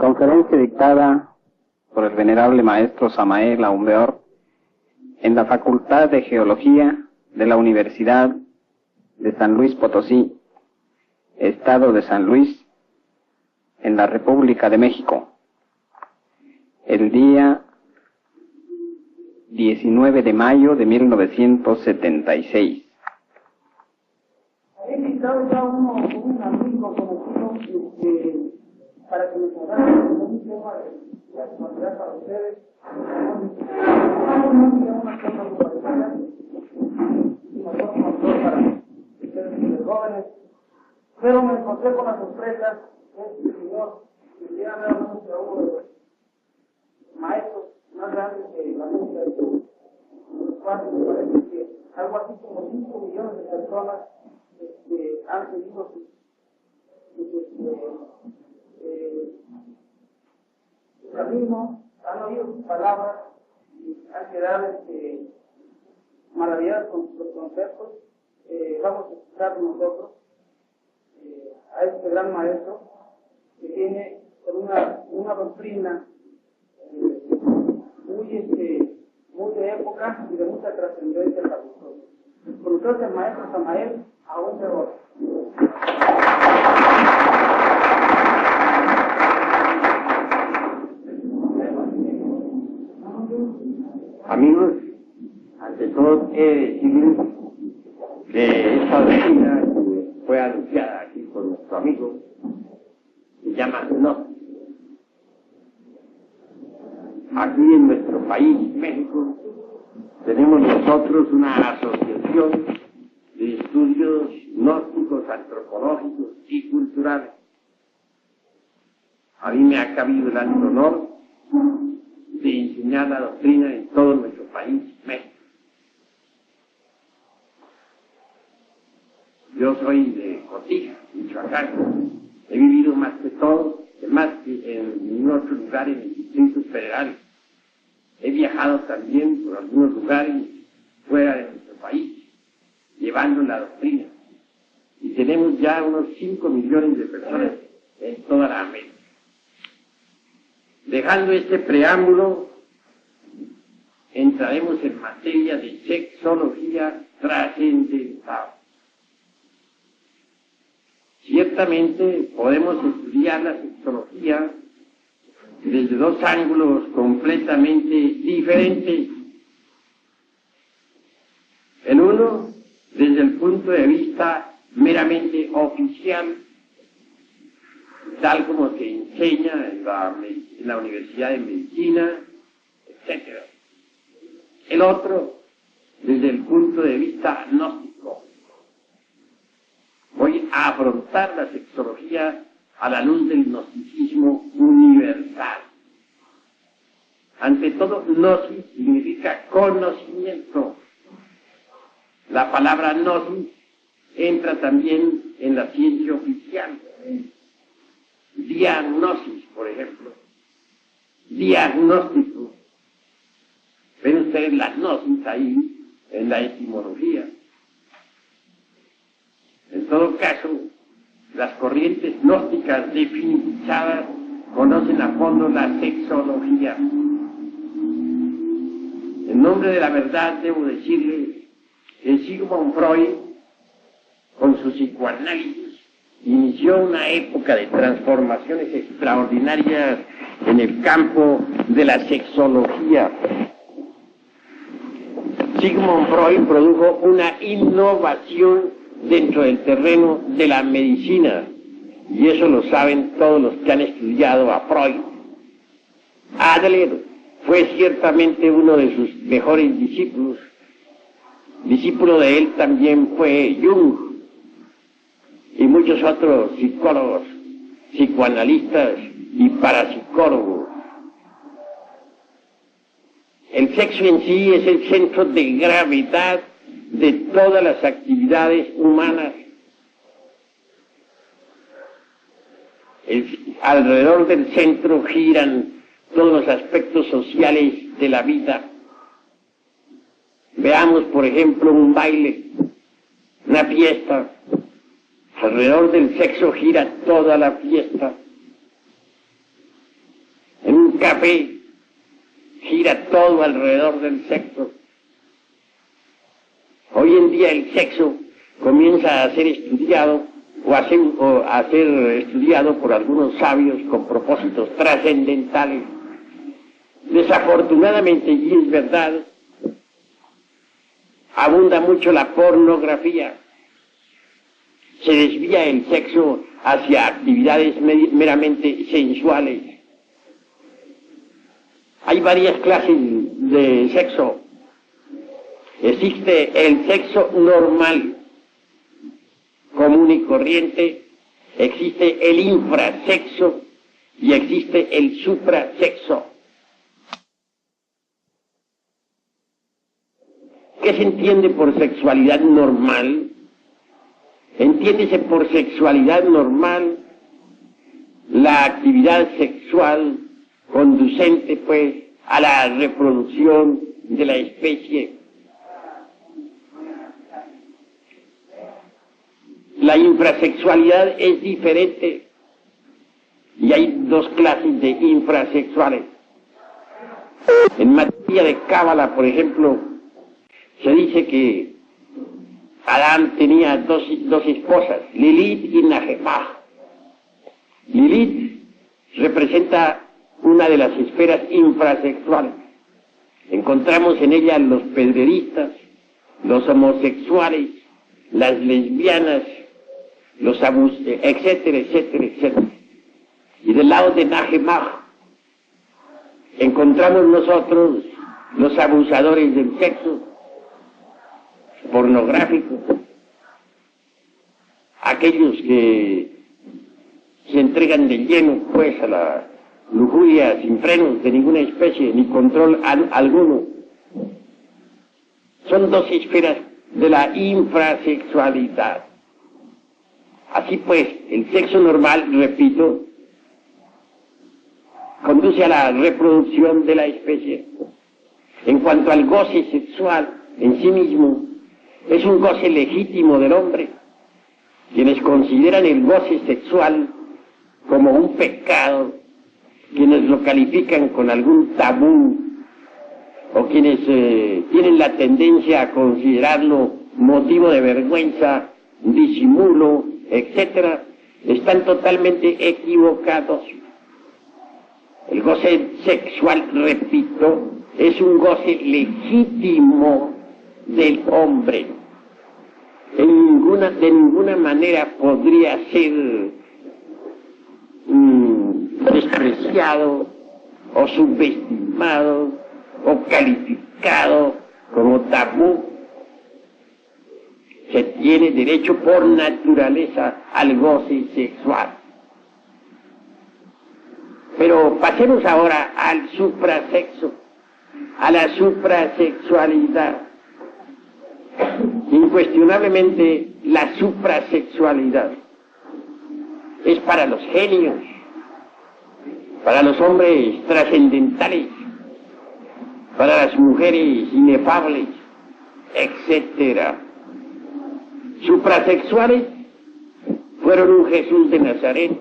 Conferencia dictada por el venerable maestro Samael Aumbeor en la Facultad de Geología de la Universidad de San Luis Potosí, Estado de San Luis, en la República de México, el día 19 de mayo de 1976. He invitado ya un amigo conocido para que nos haga un tema de actualidad para ustedes. Una cosa muy parecida, y nosotros para ustedes los jóvenes, pero me encontré con la sorpresa de este señor que ya me ha uno de los maestros más grandes de la música de Perú, los cuales me parece que algo así como 5 millones de personas han seguido su camino, han oído sus palabras y han quedado maravillados con sus conceptos. Vamos a escuchar nosotros a este gran maestro que viene con una doctrina muy de época y de mucha trascendencia para nosotros. Con ustedes el maestro Samael Aumbeor. Amigos, ante todo he de decirles que esta doctrina que fue anunciada aquí por nuestro amigo se llama Gnosis. Aquí en nuestro país, México, tenemos nosotros una asociación de estudios gnósticos, antropológicos y culturales. A mí me ha cabido el alto honor de enseñar la doctrina en todo nuestro país, México. Yo soy de Cotija, Michoacán. He vivido más que en otros lugares, en distritos federales. He viajado también por algunos lugares fuera de nuestro país, llevando la doctrina. Y tenemos ya unos 5 millones de personas en toda la América. Dejando este preámbulo, entraremos en materia de sexología trascendental. Ciertamente podemos estudiar la sexología desde dos ángulos completamente diferentes. El uno, desde el punto de vista meramente oficial, tal como se enseña en la Universidad de Medicina, etc. El otro, desde el punto de vista gnóstico. Voy a afrontar la sexología a la luz del gnosticismo universal. Ante todo, gnosis significa conocimiento. La palabra gnosis entra también en la ciencia oficial. Diagnosis, por ejemplo. Diagnóstico. Ven ustedes la gnosis ahí en la etimología. En todo caso, las corrientes gnósticas definizadas conocen a fondo la sexología. En nombre de la verdad debo decirle que Sigmund Freud, con su psicoanálisis, inició una época de transformaciones extraordinarias en el campo de la sexología. Sigmund Freud produjo una innovación dentro del terreno de la medicina, y eso lo saben todos los que han estudiado a Freud. Adler fue ciertamente uno de sus mejores discípulos. Discípulo de él también fue Jung y muchos otros psicólogos, psicoanalistas y parapsicólogos. El sexo en sí es el centro de gravedad de todas las actividades humanas. Alrededor del centro giran todos los aspectos sociales de la vida. Veamos, por ejemplo, un baile, una fiesta. Alrededor del sexo gira toda la fiesta. café, gira todo alrededor del sexo. Hoy en día el sexo comienza a ser estudiado a ser estudiado por algunos sabios con propósitos trascendentales. Desafortunadamente, y es verdad, abunda mucho la pornografía. Se desvía el sexo hacia actividades meramente sensuales. Hay varias clases de sexo. Existe el sexo normal, común y corriente, existe el infrasexo y existe el suprasexo. ¿Qué se entiende por sexualidad normal? Entiéndese por sexualidad normal la actividad sexual conducente, pues, a la reproducción de la especie. La infrasexualidad es diferente y hay dos clases de infrasexuales. En materia de cábala, por ejemplo, se dice que Adán tenía dos esposas, Lilith y Nahemah. Lilith representa una de las esferas infrasexuales. Encontramos en ella los pedreristas, los homosexuales, las lesbianas, los etcétera, etcétera, etcétera. Y del lado de Nahemah encontramos nosotros los abusadores del sexo pornográfico, aquellos que se entregan de lleno, pues, a la lujuria sin frenos de ninguna especie ni control alguno. Son dos esferas de la infrasexualidad. Así pues, el sexo normal, repito, conduce a la reproducción de la especie. En cuanto al goce sexual en sí mismo, es un goce legítimo del hombre. Quienes consideran el goce sexual como un pecado, quienes lo califican con algún tabú, o quienes tienen la tendencia a considerarlo motivo de vergüenza, disimulo, etcétera, están totalmente equivocados. El goce sexual, repito, es un goce legítimo del hombre. De ninguna manera podría ser despreciado o subestimado o calificado como tabú. Se tiene derecho por naturaleza al goce sexual. Pero pasemos ahora al suprasexo, a la suprasexualidad. Incuestionablemente la suprasexualidad es para los genios, para los hombres trascendentales, para las mujeres inefables, etcétera. Suprasexuales fueron un Jesús de Nazaret,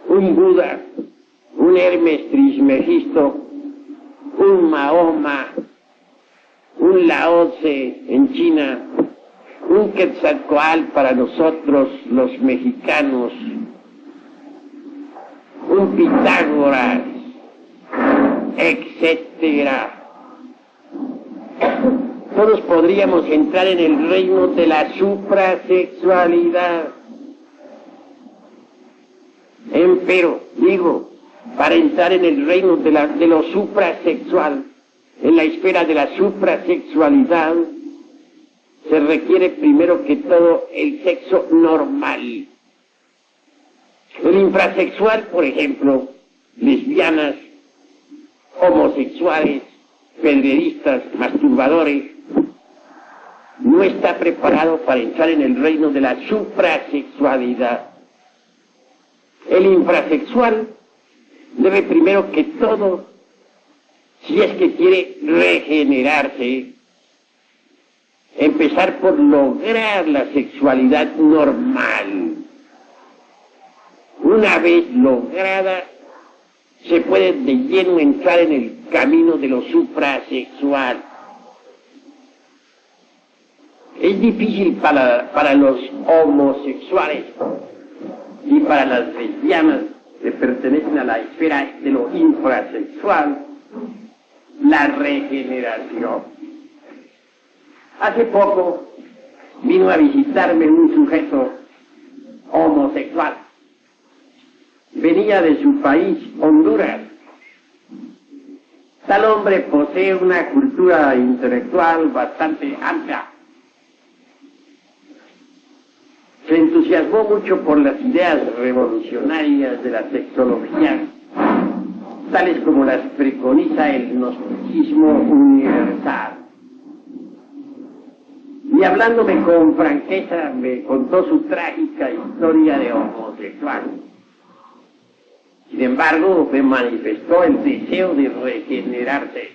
un Buda, un Hermes Trismegisto, un Mahoma, un Lao Tse en China, un Quetzalcóatl para nosotros los mexicanos, un Pitágoras, etcétera. Todos podríamos entrar en el reino de la suprasexualidad. Empero, digo, para entrar en el reino de lo suprasexual, en la esfera de la suprasexualidad, se requiere primero que todo el sexo normal. El infrasexual, por ejemplo, lesbianas, homosexuales, pedreristas, masturbadores, no está preparado para entrar en el reino de la suprasexualidad. El infrasexual debe primero que todo, si es que quiere regenerarse, empezar por lograr la sexualidad normal. Una vez lograda, se puede de lleno entrar en el camino de lo suprasexual. Es difícil para los homosexuales y para las lesbianas que pertenecen a la esfera de lo infrasexual la regeneración. Hace poco vino a visitarme un sujeto homosexual. Venía de su país, Honduras. Tal hombre posee una cultura intelectual bastante amplia. Se entusiasmó mucho por las ideas revolucionarias de la sexología, tales como las preconiza el gnosticismo universal. Y hablándome con franqueza me contó su trágica historia de homosexual. Sin embargo, me manifestó el deseo de regenerarse,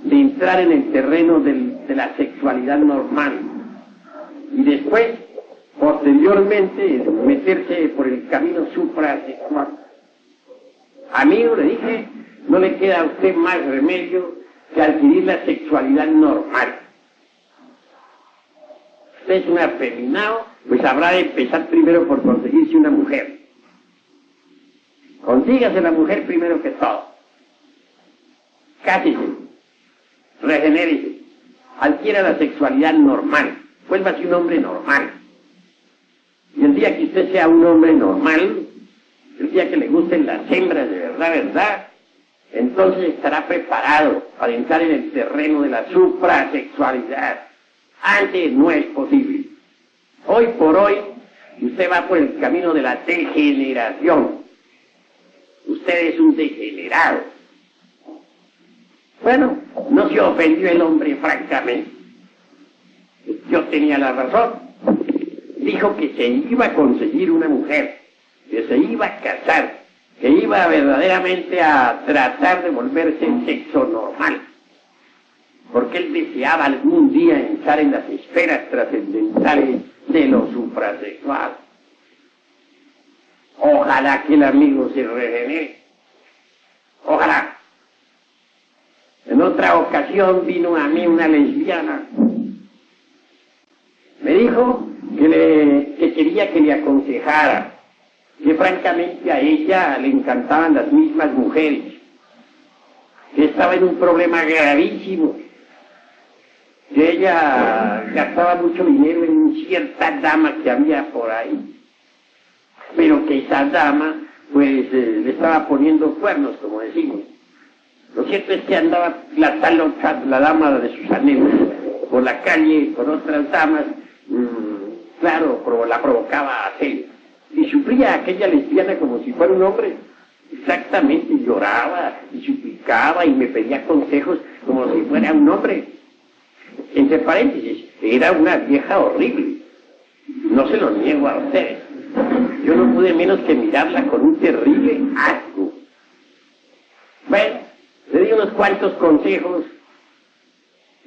de entrar en el terreno de la sexualidad normal y después, posteriormente, meterse por el camino suprasexual. Amigo, le dije, no le queda a usted más remedio que adquirir la sexualidad normal. Usted es un afeminado, pues habrá de empezar primero por conseguirse una mujer. Consígase la mujer primero que todo. Cásese, regenérese, adquiera la sexualidad normal, vuélvase un hombre normal. Y el día que usted sea un hombre normal, el día que le gusten las hembras de verdad, entonces estará preparado para entrar en el terreno de la suprasexualidad. Antes no es posible. Hoy por hoy, usted va por el camino de la degeneración. Usted es un degenerado. Bueno, no se ofendió el hombre, francamente. Yo tenía la razón. Dijo que se iba a conseguir una mujer, que se iba a casar, que iba verdaderamente a tratar de volverse en sexo normal, porque él deseaba algún día entrar en las esferas trascendentales de lo suprasexual. Ojalá que el amigo se regenere. Ojalá. En otra ocasión vino a mí una lesbiana. Me dijo que quería que le aconsejara, que francamente a ella le encantaban las mismas mujeres, que estaba en un problema gravísimo, que ella gastaba mucho dinero en cierta dama que había por ahí, pero que esa dama pues le estaba poniendo cuernos, como decimos. Lo cierto es que andaba la dama de sus anhelos por la calle con otras damas, claro, la provocaba a celos. Y sufría aquella lesbiana como si fuera un hombre. Exactamente, lloraba y suplicaba y me pedía consejos como si fuera un hombre. Entre paréntesis, era una vieja horrible. No se lo niego a ustedes. Yo no pude menos que mirarla con un terrible asco. Bueno, le di unos cuantos consejos.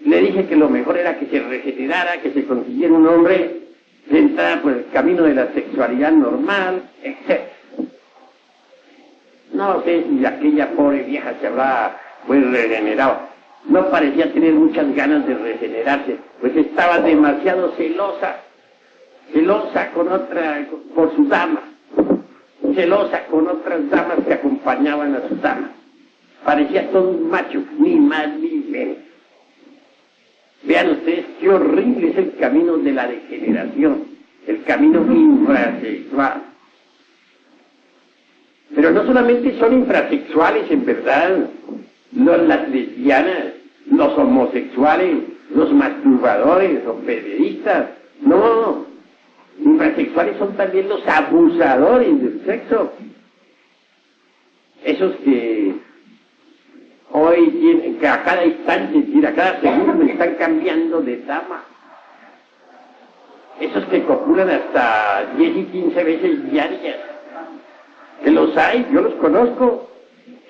Le dije que lo mejor era que se regenerara, que se consiguiera un hombre, que entrara por el camino de la sexualidad normal, etc. No sé si aquella pobre vieja se habrá pues regenerado. No parecía tener muchas ganas de regenerarse, pues estaba demasiado celosa por su dama, celosa con otras damas que acompañaban a su dama. Parecía todo un macho, ni más ni menos. Vean ustedes qué horrible es el camino de la degeneración, el camino infrasexual. Pero no solamente son infrasexuales, en verdad, las lesbianas, los homosexuales, los masturbadores, los periodistas. No, infrasexuales son también los abusadores del sexo. Esos que hoy tienen, que a cada instante, a cada segundo están cambiando de dama. Esos que copulan hasta 10 y 15 veces diarias. Que los hay, yo los conozco,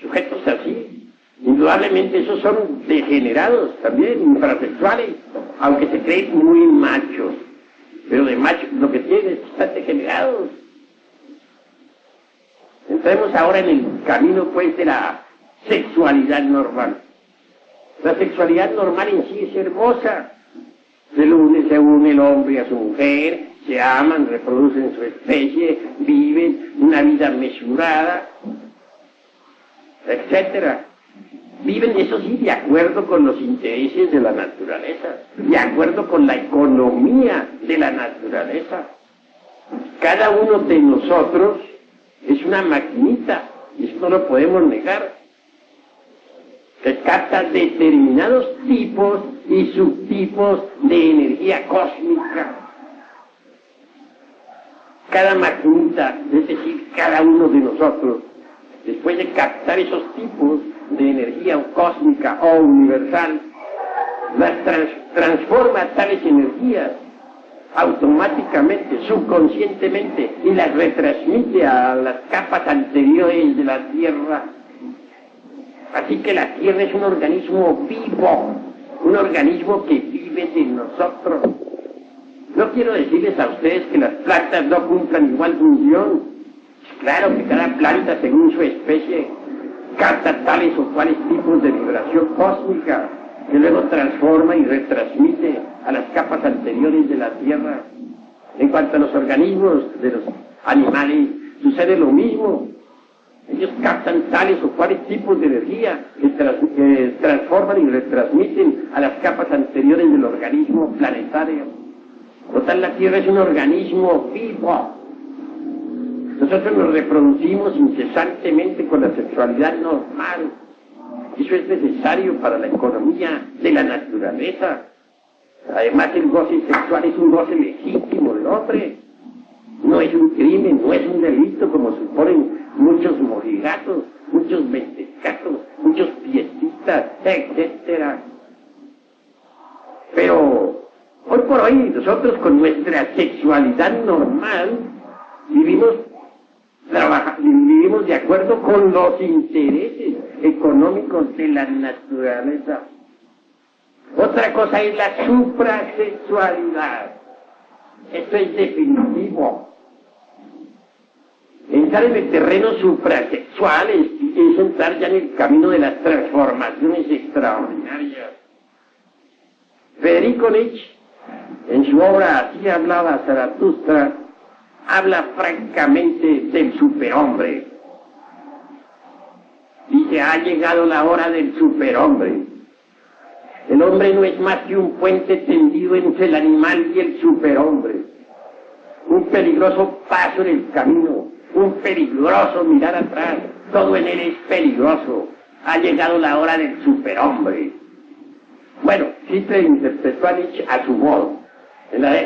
sujetos así. Indudablemente esos son degenerados también, infrasexuales, aunque se creen muy machos. Pero de machos lo que tienen es que están degenerados. Entremos ahora en el camino, pues, de la sexualidad normal. La sexualidad normal en sí es hermosa. Se une el hombre a su mujer, se aman, reproducen su especie, viven una vida mesurada, etcétera. Viven, eso sí, de acuerdo con los intereses de la naturaleza, de acuerdo con la economía de la naturaleza. Cada uno de nosotros es una maquinita, y eso no lo podemos negar, que capta determinados tipos y subtipos de energía cósmica. Cada maquinita, es decir, cada uno de nosotros, después de captar esos tipos de energía cósmica o universal, las transforma tales energías automáticamente, subconscientemente, y las retransmite a las capas anteriores de la Tierra. Así que la Tierra es un organismo vivo, un organismo que vive de nosotros. No quiero decirles a ustedes que las plantas no cumplan igual función. Claro que cada planta, según su especie, capta tales o cuales tipos de vibración cósmica, que luego transforma y retransmite a las capas anteriores de la Tierra. En cuanto a los organismos de los animales, sucede lo mismo. Ellos captan tales o cuales tipos de energía que transforman y retransmiten a las capas anteriores del organismo planetario. Total, la Tierra es un organismo vivo. Nosotros nos reproducimos incesantemente con la sexualidad normal. Eso es necesario para la economía de la naturaleza. Además, el goce sexual es un goce legítimo del hombre. No es un crimen, no es un delito como suponen muchos mojigatos, muchos mentecatos, muchos fiestistas, etc. Pero hoy por hoy nosotros con nuestra sexualidad normal vivimos de acuerdo con los intereses económicos de la naturaleza. Otra cosa es la suprasexualidad. Esto es definitivo. Entrar en el terreno suprasexual es entrar ya en el camino de las transformaciones extraordinarias. Federico Nietzsche, en su obra Así hablaba Zaratustra, habla francamente del superhombre. Dice, ha llegado la hora del superhombre. El hombre no es más que un puente tendido entre el animal y el superhombre. Un peligroso paso en el camino, un peligroso mirar atrás, todo en él es peligroso. Ha llegado la hora del superhombre. Bueno, Hitler interpretó a Nietzsche a su modo.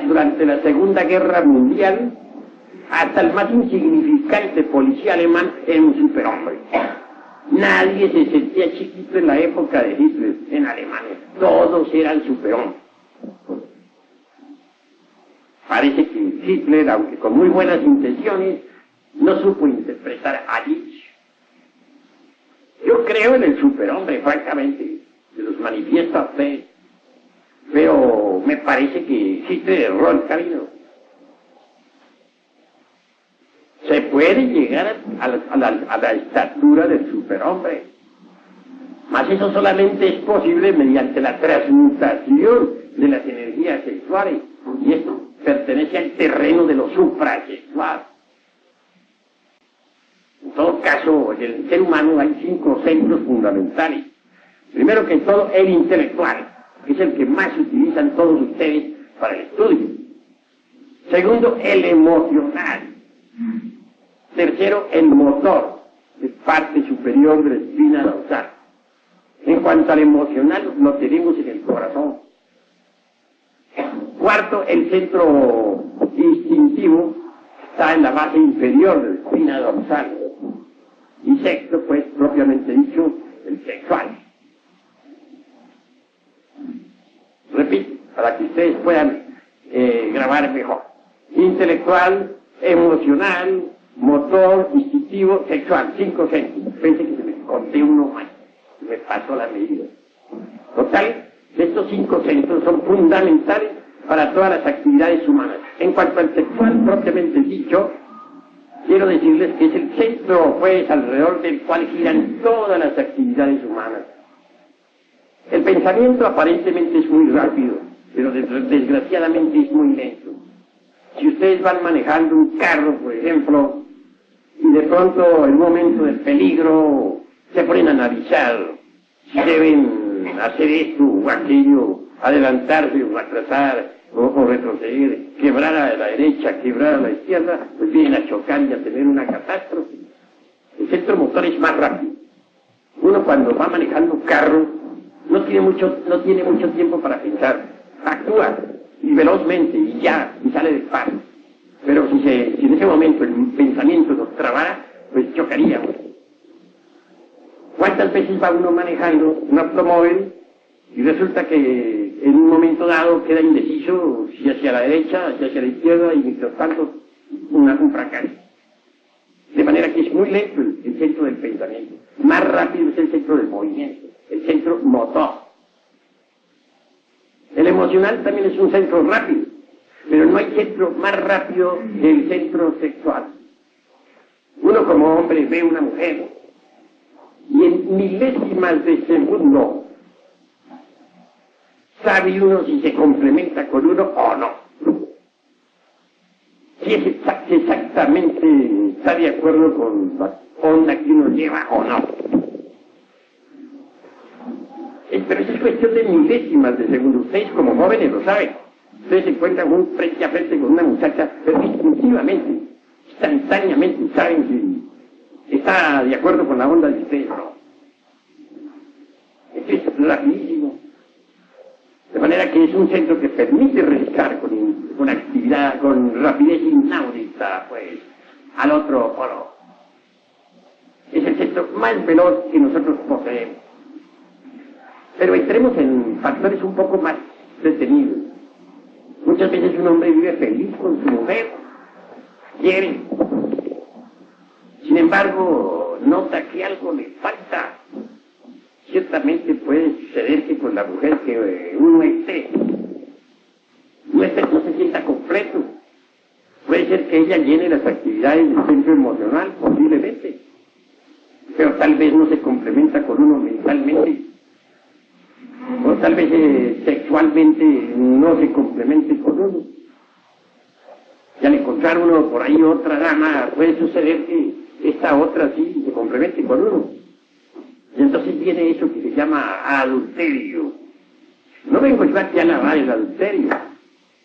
Durante la Segunda Guerra Mundial, hasta el más insignificante policía alemán era un superhombre. Nadie se sentía chiquito en la época de Hitler en Alemania. Todos eran superhombres. Parece que Hitler, aunque con muy buenas intenciones, no supo interpretar a Nietzsche. Yo creo en el superhombre, francamente, se los manifiesto a ustedes, pero me parece que Hitler erró el camino. Se puede llegar a la estatura del superhombre, mas eso solamente es posible mediante la transmutación de las energías sexuales, y esto pertenece al terreno de lo suprasexual. En todo caso, en el ser humano hay 5 centros fundamentales. Primero que todo, el intelectual, que es el que más utilizan todos ustedes para el estudio. Segundo, el emocional. Tercero, el motor, es parte superior de la espina dorsal. En cuanto al emocional, lo tenemos en el corazón. Cuarto, el centro instintivo está en la base inferior de la espina dorsal. Y sexto, pues, propiamente dicho, el sexual. Repito, para que ustedes puedan grabar mejor. Intelectual, emocional, motor, instintivo, sexual. 5 centros. Pensé que se me conté uno más. Me pasó la medida. Total, estos 5 centros son fundamentales para todas las actividades humanas. En cuanto al sexual, propiamente dicho, quiero decirles que es el centro, pues, alrededor del cual giran todas las actividades humanas. El pensamiento aparentemente es muy rápido, pero desgraciadamente es muy lento. Si ustedes van manejando un carro, por ejemplo, y de pronto en un momento del peligro se ponen a analizar si deben hacer esto o aquello, adelantarse o atrasar o retroceder, quebrar a la derecha, quebrar a la izquierda, pues vienen a chocar y a tener una catástrofe. El centro motor es más rápido. Uno cuando va manejando carro no tiene mucho tiempo para pensar, actúa y velozmente y ya, y sale del paso. Pero si en ese momento el pensamiento nos trabara, pues chocaríamos. ¿Cuántas veces va uno manejando un automóvil y resulta que en un momento dado queda indeciso si hacia la derecha, si hacia la izquierda, y mientras tanto un fracaso? De manera que es muy lento el centro del pensamiento. Más rápido es el centro del movimiento, el centro motor. El emocional también es un centro rápido, pero no hay centro más rápido que el centro sexual. Uno como hombre ve una mujer y en milésimas de segundo sabe uno si se complementa con uno o no. Si es exactamente está de acuerdo con la onda que uno lleva o no. Pero eso es cuestión de milésimas de segundo. Ustedes como jóvenes lo saben. Ustedes se encuentran frente a frente con una muchacha, pero instintivamente, instantáneamente saben si está de acuerdo con la onda de ustedes o no. Esto es rapidísimo. De manera que es un centro que permite realizar con actividad, con rapidez inaudita, pues, al otro polo. Es el centro más veloz que nosotros poseemos. Pero entremos en factores un poco más detenidos. Muchas veces un hombre vive feliz con su mujer, quiere. Sin embargo, nota que algo le falta. Ciertamente puede suceder que con la mujer que uno esté, no se sienta completo. Puede ser que ella llene las actividades del centro emocional, posiblemente. Pero tal vez no se complementa con uno mentalmente. O tal vez sexualmente no se complemente con uno. Y al encontrar uno por ahí otra dama, puede suceder que esta otra sí se complemente con uno. Y entonces viene eso que se llama adulterio. No vengo yo aquí a alabar el adulterio.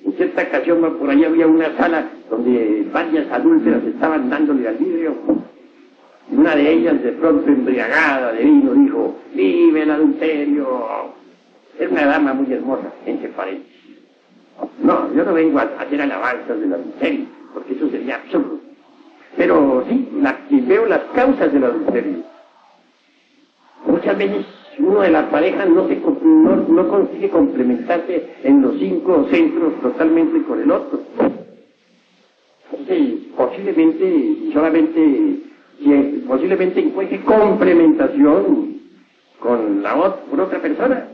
En cierta ocasión por ahí había una sala donde varias adúlteras estaban dándole al vidrio. Y una de ellas, de pronto embriagada de vino, dijo: ¡vive el adulterio! Es una dama muy hermosa, entre paréntesis. No, yo no vengo a hacer alabanzas del adulterio, porque eso sería absurdo. Pero sí, veo las causas del adulterio. Muchas veces uno de las parejas no consigue complementarse en los 5 centros totalmente con el otro. Entonces, posiblemente encuentre complementación con otra persona.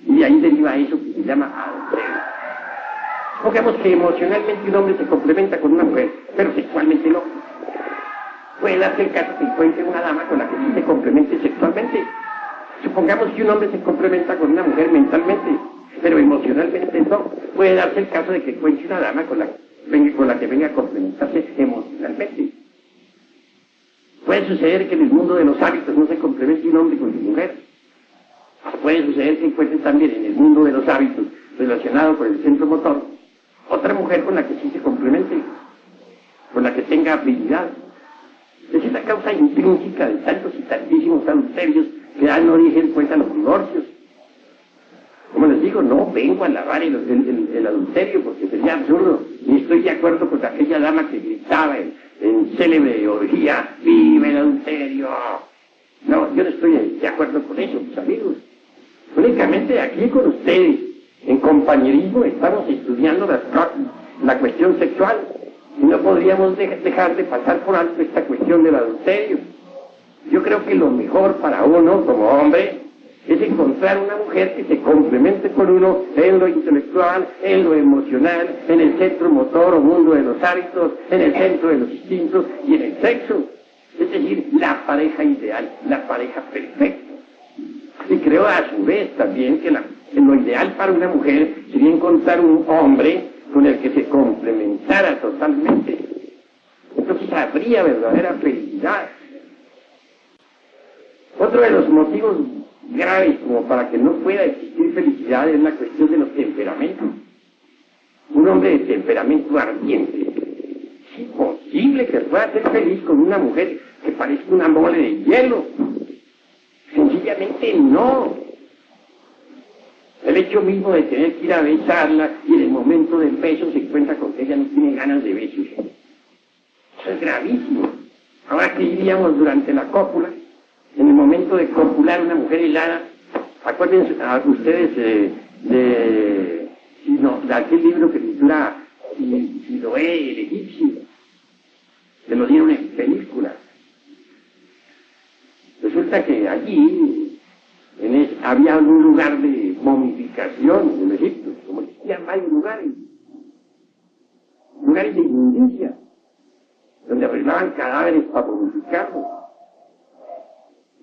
Y de ahí deriva eso que se llama adulterio. Supongamos que emocionalmente un hombre se complementa con una mujer, pero sexualmente no. Puede darse el caso que encuentre una dama con la que sí se complemente sexualmente. Supongamos que un hombre se complementa con una mujer mentalmente, pero emocionalmente no. Puede darse el caso de que encuentre una dama con la que venga a complementarse emocionalmente. Puede suceder que en el mundo de los hábitos no se complemente un hombre con su mujer. Puede suceder que encuentren también en el mundo de los hábitos relacionado con el centro motor otra mujer con la que sí se complemente, con la que tenga habilidad. Esa es la causa intrínseca de tantos y tantísimos adulterios que dan origen pues a los divorcios. Como les digo, no vengo a alabar el adulterio porque sería absurdo, ni estoy de acuerdo con aquella dama que gritaba en célebre orgía: ¡vive el adulterio! No, yo no estoy de acuerdo con eso, mis amigos. Únicamente aquí con ustedes, en compañerismo, estamos estudiando la cuestión sexual y no podríamos dejar de pasar por alto esta cuestión del adulterio. Yo creo que lo mejor para uno como hombre es encontrar una mujer que se complemente con uno en lo intelectual, en lo emocional, en el centro motor o mundo de los hábitos, en el centro de los instintos y en el sexo. Es decir, la pareja ideal, la pareja perfecta. Y creo a su vez también que lo ideal para una mujer sería encontrar un hombre con el que se complementara totalmente. Entonces habría verdadera felicidad. Otro de los motivos graves como para que no pueda existir felicidad es la cuestión de los temperamentos. Un hombre de temperamento ardiente, es imposible que pueda ser feliz con una mujer que parezca una mole de hielo. Sencillamente no. El hecho mismo de tener que ir a besarla y en el momento del beso se encuentra con que ella no tiene ganas de besos. Eso es gravísimo. Ahora, ¿qué diríamos durante la cópula? En el momento de copular una mujer helada, acuérdense ustedes de aquel libro que titula Siloé, el egipcio, se lo dieron en película. Resulta que allí había un lugar de momificación en Egipto, como existían varios lugares de inmundicia, donde arreglaban cadáveres para momificarlos.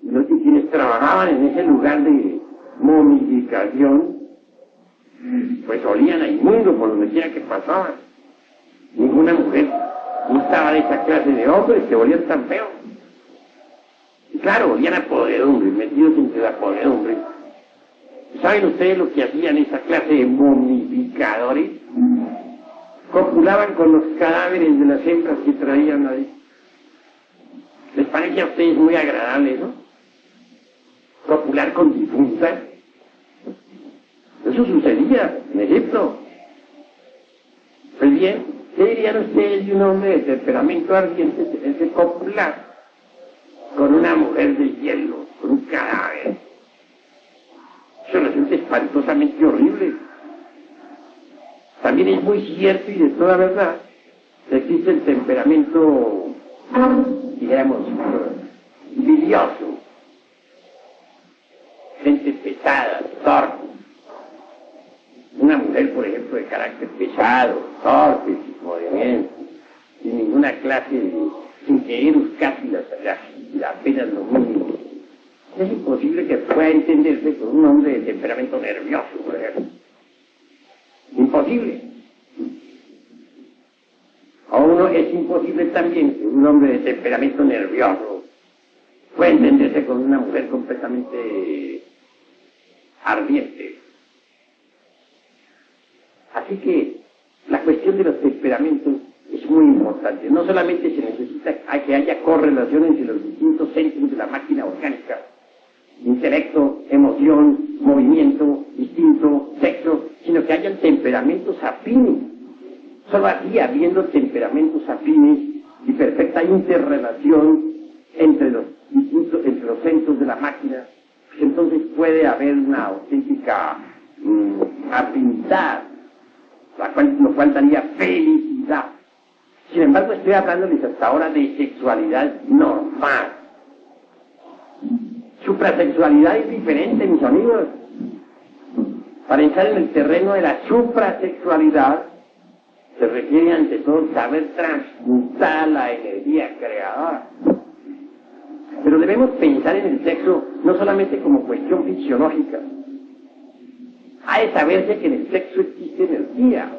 Y quienes trabajaban en ese lugar de momificación, pues olían a inmundo por donde quiera que pasaban. Ninguna mujer gustaba de esa clase de hombres que olían tan feo. Y claro, olían a podredumbre, metidos entre la podredumbre. ¿Saben ustedes lo que hacían esa clase de momificadores? Copulaban con los cadáveres de las hembras que traían ahí. ¿Les parece a ustedes muy agradable eso? Copular con difuntas. Eso sucedía en Egipto. Pues bien, ¿qué dirían ustedes de un hombre de temperamento ardiente de copular con una mujer de hielo, con un cadáver? Eso resulta espantosamente horrible. También es muy cierto y de toda verdad que existe el temperamento, digamos, bilioso. Gente pesada, torpe. Una mujer, por ejemplo, de carácter pesado, torpe, sin movimiento, sin ninguna clase sin querer casi apenas lo mínimo. Es imposible que pueda entenderse con un hombre de temperamento nervioso, por ejemplo. Imposible. Es imposible también que un hombre de temperamento nervioso pueda entenderse con una mujer completamente ardiente. Así que la cuestión de los temperamentos es muy importante. No solamente se necesita que haya correlación entre los distintos centros de la máquina orgánica, intelecto, emoción, movimiento, instinto, sexo, sino que hayan temperamentos afines. Solo así, habiendo temperamentos afines y perfecta interrelación entre los centros de la máquina, pues entonces puede haber una auténtica afinidad, lo cual daría felicidad. Sin embargo, estoy hablándoles hasta ahora de sexualidad normal. Suprasexualidad es diferente, mis amigos. Para entrar en el terreno de la suprasexualidad, se requiere ante todo saber transmutar la energía creadora. Pero debemos pensar en el sexo no solamente como cuestión fisiológica. Ha de saberse que en el sexo existe energía.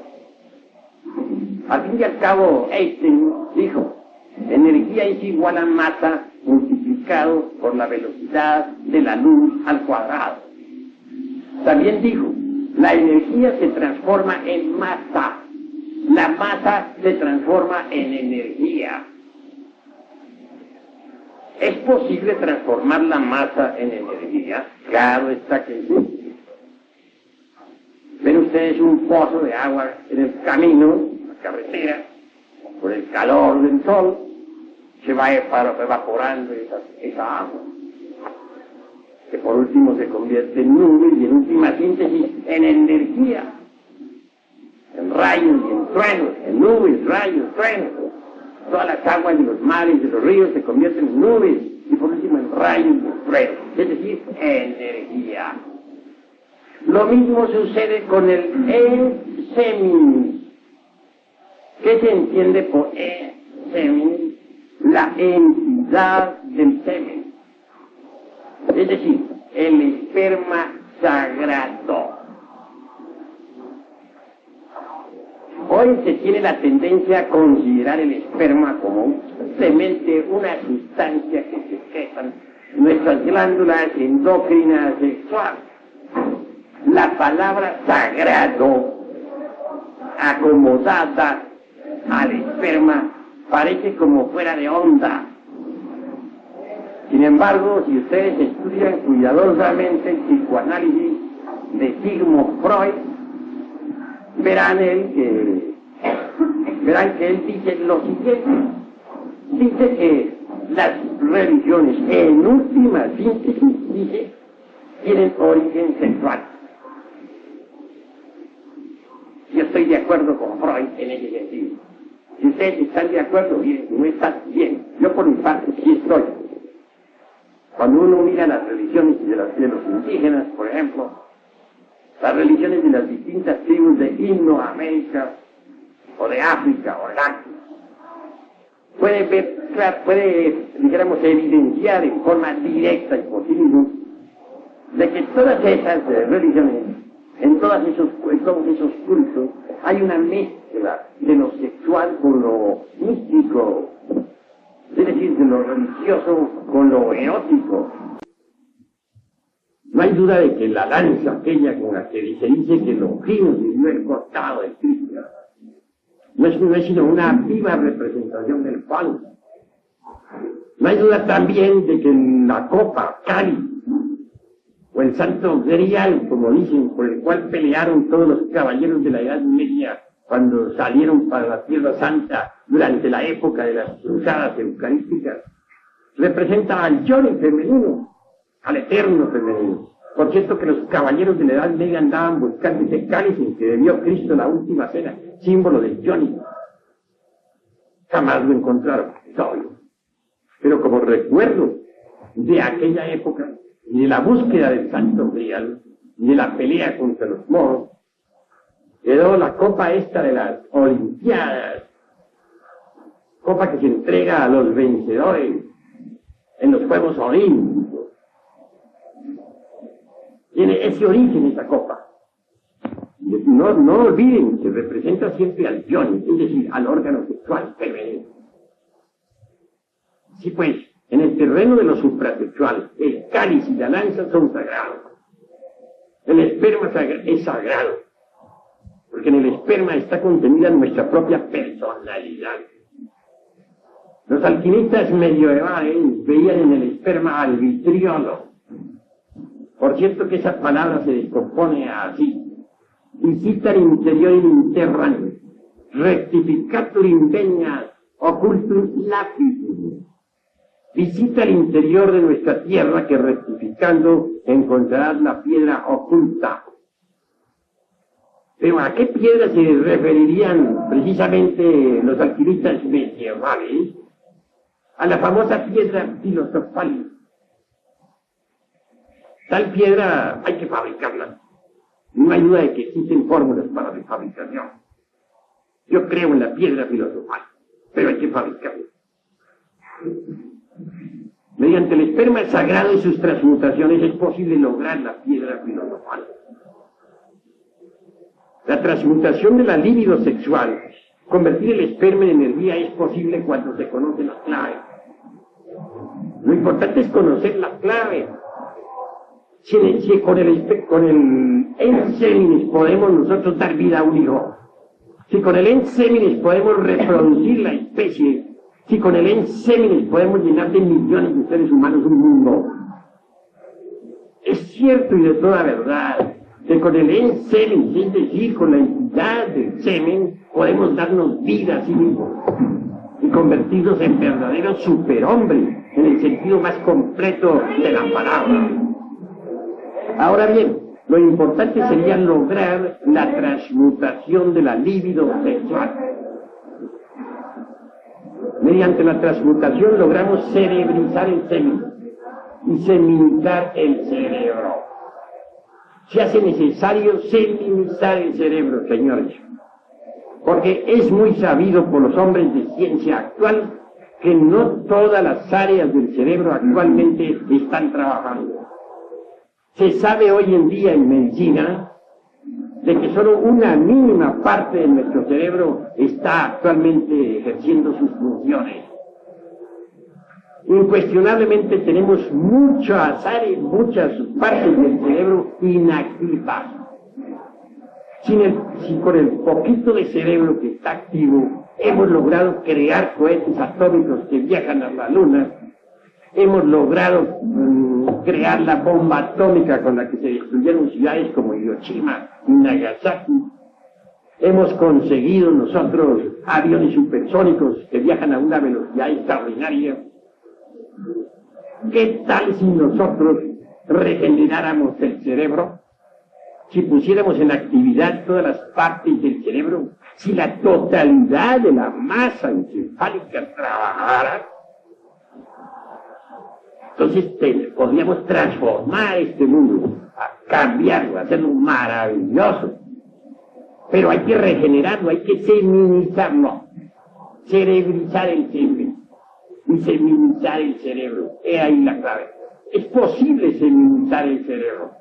Al fin y al cabo, Einstein dijo, energía es igual a masa multiplicado por la velocidad de la luz al cuadrado. También dijo, la energía se transforma en masa. La masa se transforma en energía. ¿Es posible transformar la masa en energía? Claro está que sí. Ven ustedes un pozo de agua en el camino, la carretera, por el calor del sol, se va evaporando esa agua, que por último se convierte en nubes y en última síntesis en energía, en rayos y en truenos, en nubes, rayos, truenos. Todas las aguas de los mares, de los ríos se convierten en nubes y por último en rayos y en truenos. es decir, energía. Lo mismo sucede con el enseminis. ¿Qué se entiende por enseminis? La entidad del semen. Es decir, el esperma sagrado. Hoy se tiene la tendencia a considerar el esperma como simplemente una sustancia que secretan nuestras glándulas endocrinas sexuales. La palabra sagrado, acomodada al esperma, parece como fuera de onda. Sin embargo, si ustedes estudian cuidadosamente el psicoanálisis de Sigmund Freud, verán que él dice lo siguiente. Dice que las religiones, en última síntesis, dice, tienen origen sexual. Yo estoy de acuerdo con Freud en ese sentido. Si ustedes están de acuerdo, bien, no están bien. Yo por mi parte sí estoy. Cuando uno mira las religiones de los indígenas, por ejemplo, las religiones de las distintas tribus de Indoamérica, o de África, o de África, puede, dijéramos, evidenciar en forma directa y por sí mismo de que todas esas religiones, en todos esos cultos, hay una mezcla de lo sexual con lo místico, es decir, de lo religioso con lo erótico. No hay duda de que la lanza aquella con la que se dice que Longinos vivió el cortado de Cristo no es sino una viva representación del pan. No hay duda también de que la copa, cáliz, o el santo grial, como dicen, por el cual pelearon todos los caballeros de la Edad Media cuando salieron para la Tierra Santa durante la época de las cruzadas eucarísticas, representa al Johnny femenino, al eterno femenino. Por cierto que los caballeros de la Edad Media andaban buscando ese cáliz en que bebió Cristo la última cena, símbolo de Johnny. Jamás lo encontraron, es obvio. Pero como recuerdo de aquella época, de la búsqueda del santo grial, de la pelea contra los moros, quedó la copa esta de las Olimpiadas, copa que se entrega a los vencedores en los Juegos Olímpicos. Tiene ese origen esa copa. No olviden que representa siempre al Johnny, es decir, al órgano sexual femenino. Sí, pues, en el terreno de lo suprasexual, el cáliz y la lanza son sagrados. El esperma es sagrado, porque en el esperma está contenida nuestra propia personalidad. Los alquimistas medievales veían en el esperma al vitriolo. Por cierto que esa palabra se descompone así. Visitar interior interran, rectificatur indegnas, occultum lapidum. Visita el interior de nuestra tierra que rectificando encontrarás la piedra oculta. Pero ¿a qué piedra se referirían precisamente los alquimistas medievales? A la famosa piedra filosofal. Tal piedra hay que fabricarla. No hay duda de que existen fórmulas para la fabricación. Yo creo en la piedra filosofal, pero hay que fabricarla. Mediante el esperma sagrado y sus transmutaciones es posible lograr la piedra filosofal. La transmutación de la libido sexual, convertir el esperma en energía, es posible cuando se conoce la clave. Lo importante es conocer la clave. Si con el enseminis podemos nosotros dar vida a un hijo, si con el enseminis podemos reproducir la especie, si con el enseminis podemos llenar de millones de seres humanos un mundo, es cierto y de toda verdad que con el enseminis, es decir, con la entidad del semen, podemos darnos vida a sí mismos y convertirnos en verdaderos superhombres en el sentido más completo de la palabra. Ahora bien, lo importante sería lograr la transmutación de la libido sexual. Mediante la transmutación logramos cerebrizar el semen y y seminizar el cerebro. Se hace necesario seminizar el cerebro, señores, porque es muy sabido por los hombres de ciencia actual que no todas las áreas del cerebro actualmente están trabajando. Se sabe hoy en día en medicina de que solo una mínima parte de nuestro cerebro está actualmente ejerciendo sus funciones. Incuestionablemente tenemos muchas áreas, muchas partes del cerebro inactivas. Si con el poquito de cerebro que está activo hemos logrado crear cohetes atómicos que viajan a la luna, hemos logrado crear la bomba atómica con la que se destruyeron ciudades como Hiroshima y Nagasaki, hemos conseguido nosotros aviones supersónicos que viajan a una velocidad extraordinaria. ¿Qué tal si nosotros regeneráramos el cerebro? Si pusiéramos en actividad todas las partes del cerebro, si la totalidad de la masa encefálica trabajara, entonces podríamos transformar este mundo, cambiarlo, hacerlo maravilloso. Pero hay que regenerarlo, hay que seminizarlo, cerebrizar el cerebro y seminizar el cerebro. He ahí la clave. Es posible seminizar el cerebro.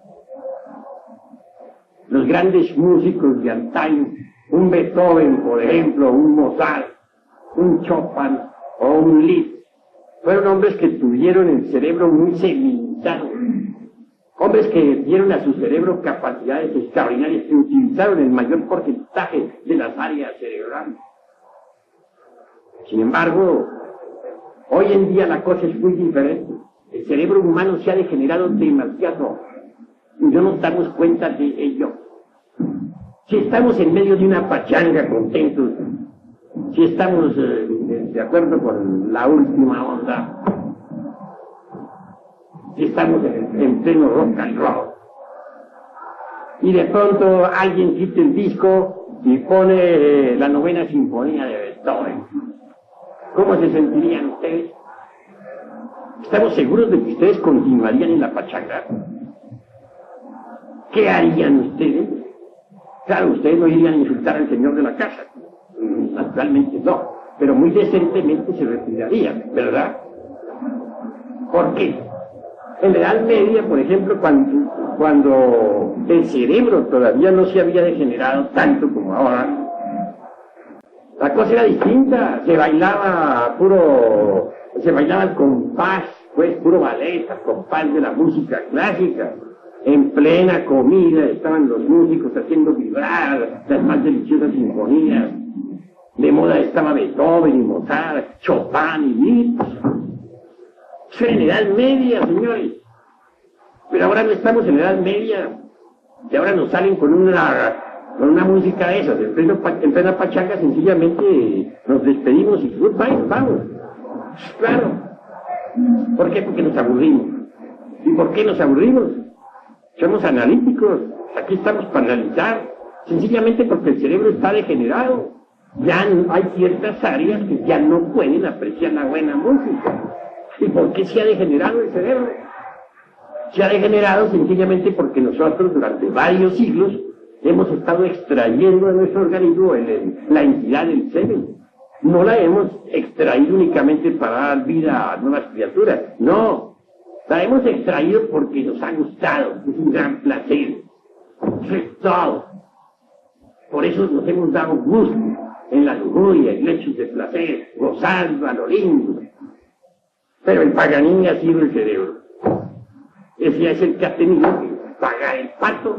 Los grandes músicos de antaño, un Beethoven, por ejemplo, un Mozart, un Chopin o un Liszt, fueron hombres que tuvieron el cerebro muy seminizado. Hombres que dieron a su cerebro capacidades extraordinarias, que utilizaron el mayor porcentaje de las áreas cerebrales. Sin embargo, hoy en día la cosa es muy diferente. El cerebro humano se ha degenerado demasiado y no nos damos cuenta de ello. Si estamos en medio de una pachanga contentos, si estamos de acuerdo con la última onda, si estamos en pleno rock and roll, y de pronto alguien quita el disco y pone la 9ª sinfonía de Beethoven, ¿cómo se sentirían ustedes? ¿Estamos seguros de que ustedes continuarían en la pachanga? ¿Qué harían ustedes? Claro, ustedes no irían a insultar al señor de la casa, naturalmente no, pero muy decentemente se retirarían, ¿verdad? ¿Por qué? En la Edad Media, por ejemplo, cuando el cerebro todavía no se había degenerado tanto como ahora, la cosa era distinta, se bailaba al compás, pues puro ballet, al compás de la música clásica. En plena comida estaban los músicos haciendo vibrar las más deliciosas sinfonías. De moda estaba Beethoven y Mozart, Chopin y Liszt. Eso era en la Edad Media, señores. Pero ahora no estamos en la Edad Media. Y ahora nos salen con una música de esas. En plena pachanga sencillamente nos despedimos y goodbye, nos vamos. Claro. ¿Por qué? Porque nos aburrimos. ¿Y por qué nos aburrimos? Somos analíticos. Aquí estamos para analizar. Sencillamente porque el cerebro está degenerado. Ya hay ciertas áreas que ya no pueden apreciar la buena música. ¿Y por qué se ha degenerado el cerebro? Se ha degenerado sencillamente porque nosotros durante varios siglos hemos estado extrayendo de nuestro organismo la entidad del semen. No la hemos extraído únicamente para dar vida a nuevas criaturas. No, la hemos extraído porque nos ha gustado. Es un gran placer. Eso es todo. Por eso nos hemos dado gusto en la lujuria, en lechos de placer, gozando a lo lindo. Pero el Paganini ha sido el cerebro. Ese es el que ha tenido que pagar el pato.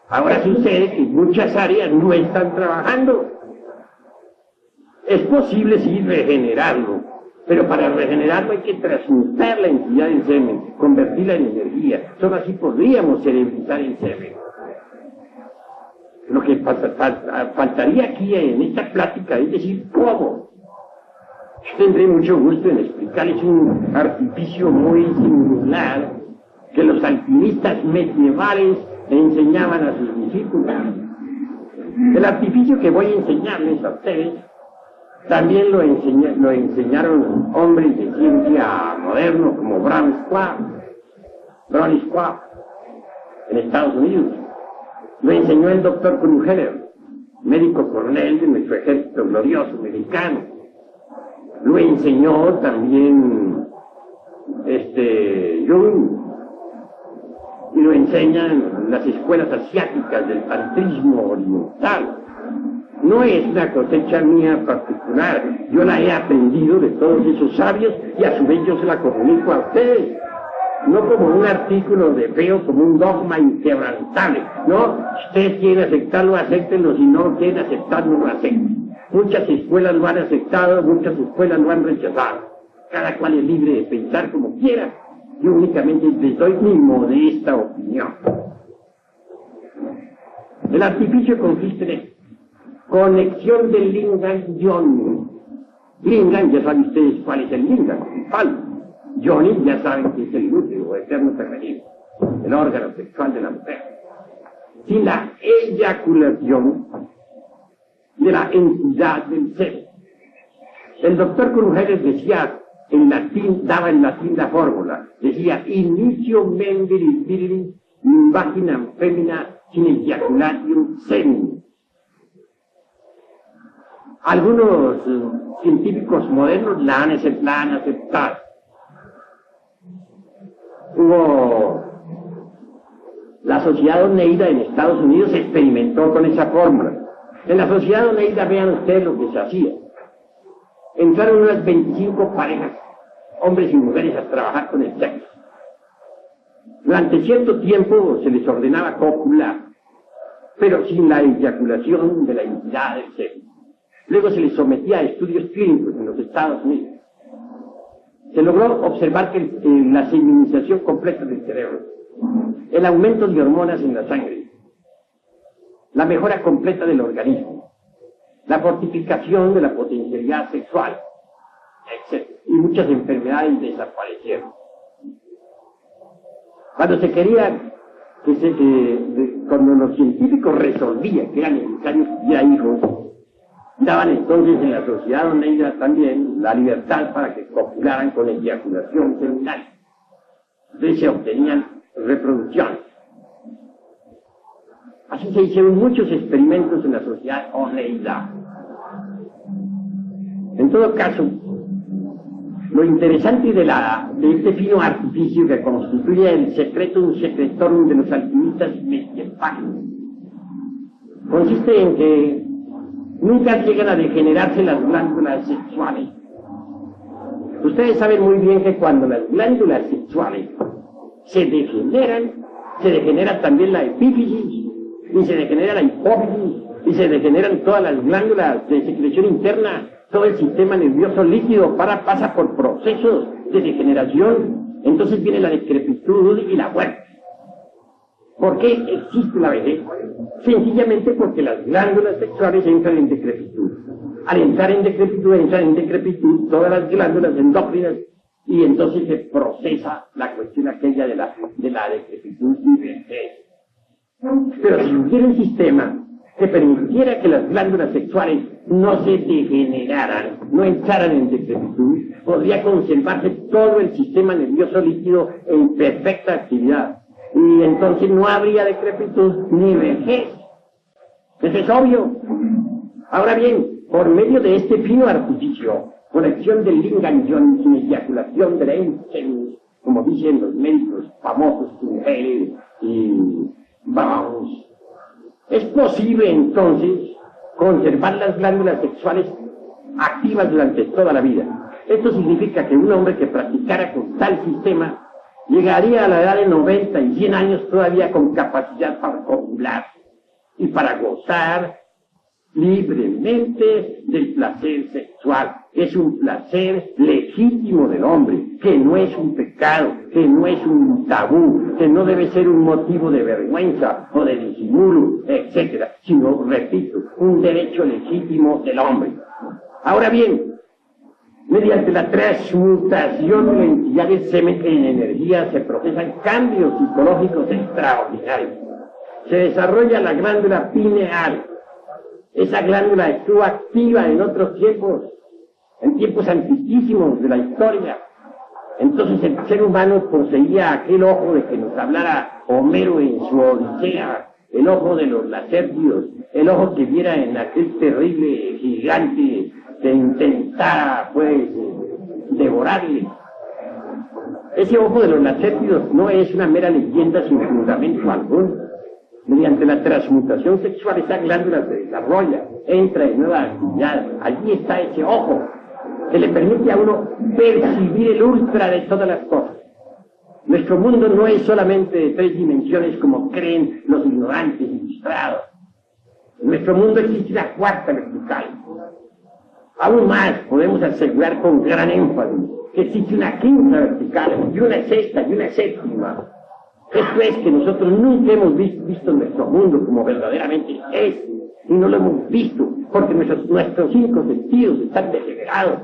Ahora sucede que muchas áreas no están trabajando. Es posible sí regenerarlo, pero para regenerarlo hay que transmutar la entidad del semen, convertirla en energía. Solo así podríamos cerebrizar el semen. Lo que faltaría aquí en esta plática es decir cómo. Yo tendré mucho gusto en explicarles un artificio muy singular que los alquimistas medievales le enseñaban a sus discípulos. El artificio que voy a enseñarles a ustedes También lo enseñaron hombres de ciencia modernos como Brown Schwab, en Estados Unidos. Lo enseñó el doctor Krugheller, médico coronel de nuestro ejército glorioso mexicano. Lo enseñó también Jung, y lo enseñan las escuelas asiáticas del tantrismo oriental. No es una cosecha mía particular, yo la he aprendido de todos esos sabios y a su vez yo se la comunico a ustedes. No como un artículo de fe o como un dogma inquebrantable, no, si ustedes quieren aceptarlo, acéptenlo, si no quieren aceptarlo, lo acepten. Muchas escuelas lo han aceptado, muchas escuelas lo han rechazado. Cada cual es libre de pensar como quiera. Yo únicamente les doy mi modesta opinión. El artificio consiste en esto: conexión del lingam-yoni. Lingam, ya saben ustedes cuál es el lingam, el palo. Yoni, ya saben que es el útero eterno femenino, el órgano sexual de la mujer. Sin la eyaculación de la entidad del ser. El doctor Krugheller decía en latín, daba en latín la fórmula, decía: inicio membris virilis in vaginam femina sin ejaculatium semen. Algunos científicos modernos la han aceptado. Hubo la Sociedad Oneida en Estados Unidos experimentó con esa fórmula. En la Sociedad Oneida, vean ustedes lo que se hacía. Entraron unas 25 parejas, hombres y mujeres, a trabajar con el sexo. Durante cierto tiempo se les ordenaba copular, pero sin la eyaculación de la entidad del sexo. Luego se les sometía a estudios clínicos en los Estados Unidos. Se logró observar que la seminización completa del cerebro, el aumento de hormonas en la sangre, la mejora completa del organismo, la fortificación de la potencialidad sexual, etc. Y muchas enfermedades desaparecieron. Cuando se quería, cuando los científicos resolvían que era necesario estudiar hijos, daban entonces en la Sociedad Oneida también la libertad para que copularan con eyaculación seminal. Entonces se obtenían reproducciones. Así se hicieron muchos experimentos en la Sociedad Oneida. En todo caso, lo interesante de este fino artificio que constituye el secretum secretorum de los alquimistas mestiepágicos consiste en que nunca llegan a degenerarse las glándulas sexuales. Ustedes saben muy bien que cuando las glándulas sexuales se degenera también la epífisis, y se degenera la hipófisis, y se degeneran todas las glándulas de secreción interna. Todo el sistema nervioso líquido pasa por procesos de degeneración. Entonces viene la decrepitud y la muerte. ¿Por qué existe la vejez? Sencillamente porque las glándulas sexuales entran en decrepitud. Al entran en decrepitud todas las glándulas endócrinas, y entonces se procesa la cuestión aquella de la decrepitud y vejez. Pero si hubiera un sistema que permitiera que las glándulas sexuales no se degeneraran, no entraran en decrepitud, podría conservarse todo el sistema nervioso líquido en perfecta actividad. Y entonces no habría decrepitud ni vejez. Eso es obvio. Ahora bien, por medio de este fino artificio, conexión del lingam-yoni sin eyaculación de la ensemis, como dicen los médicos famosos, Krugheller y Brown, es posible entonces conservar las glándulas sexuales activas durante toda la vida. Esto significa que un hombre que practicara con tal sistema llegaría a la edad de 90 y 100 años todavía con capacidad para copular y para gozar libremente del placer sexual. Es un placer legítimo del hombre, que no es un pecado, que no es un tabú, que no debe ser un motivo de vergüenza o de disimulo, etcétera, sino, repito, un derecho legítimo del hombre. Ahora bien, mediante la transmutación de la entidad del semen en energía se procesan cambios psicológicos extraordinarios. Se desarrolla la glándula pineal. Esa glándula estuvo activa en otros tiempos en tiempos antiquísimos de la historia. Entonces el ser humano poseía aquel ojo de que nos hablara Homero en su Odisea, el ojo de los Lacértidos, el ojo que viera en aquel terrible gigante que intentara, pues, devorarle. Ese ojo de los Lacértidos no es una mera leyenda sin fundamento alguno. Mediante la transmutación sexual esa glándula se desarrolla, entra en nueva actividad. Allí está ese ojo que le permite a uno percibir el ultra de todas las cosas. Nuestro mundo no es solamente de 3 dimensiones como creen los ignorantes ilustrados. En nuestro mundo existe una cuarta vertical. Aún más podemos asegurar con gran énfasis que existe una quinta vertical y una sexta y una séptima. Esto es que nosotros nunca hemos visto nuestro mundo como verdaderamente es, y no lo hemos visto porque nuestros 5 sentidos están degenerados.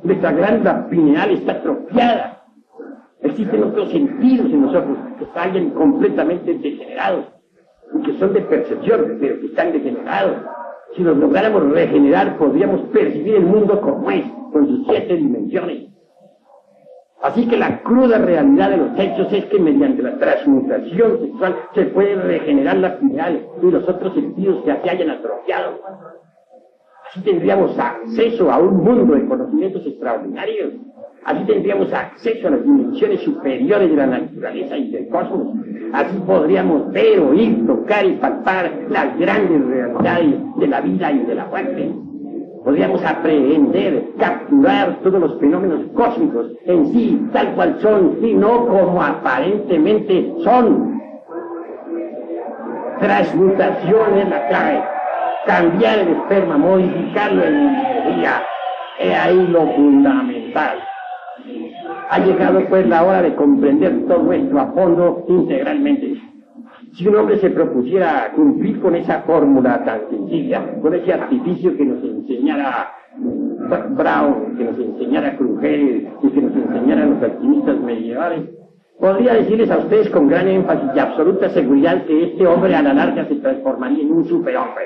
Nuestra glándula pineal está atrofiada. Existen otros sentidos en nosotros que están completamente degenerados y que son de percepción, pero que están degenerados. Si los lográramos regenerar, podríamos percibir el mundo como es, con sus 7 dimensiones. Así que la cruda realidad de los hechos es que mediante la transmutación sexual se puede regenerar la pineal y los otros sentidos que se hayan atrofiado. Así tendríamos acceso a un mundo de conocimientos extraordinarios. Así tendríamos acceso a las dimensiones superiores de la naturaleza y del cosmos. Así podríamos ver, oír, tocar y palpar las grandes realidades de la vida y de la muerte. Podríamos aprehender, capturar todos los fenómenos cósmicos en sí, tal cual son, y no como aparentemente son. Transmutación es la clave. Cambiar el esperma, modificarlo en energía. He ahí lo fundamental. Ha llegado pues la hora de comprender todo esto a fondo, integralmente. Si un hombre se propusiera cumplir con esa fórmula tan sencilla, con ese artificio que nos enseñara Brown, que nos enseñara Kruger y que nos enseñaran los alquimistas medievales, podría decirles a ustedes con gran énfasis y absoluta seguridad que este hombre a la larga se transformaría en un superhombre.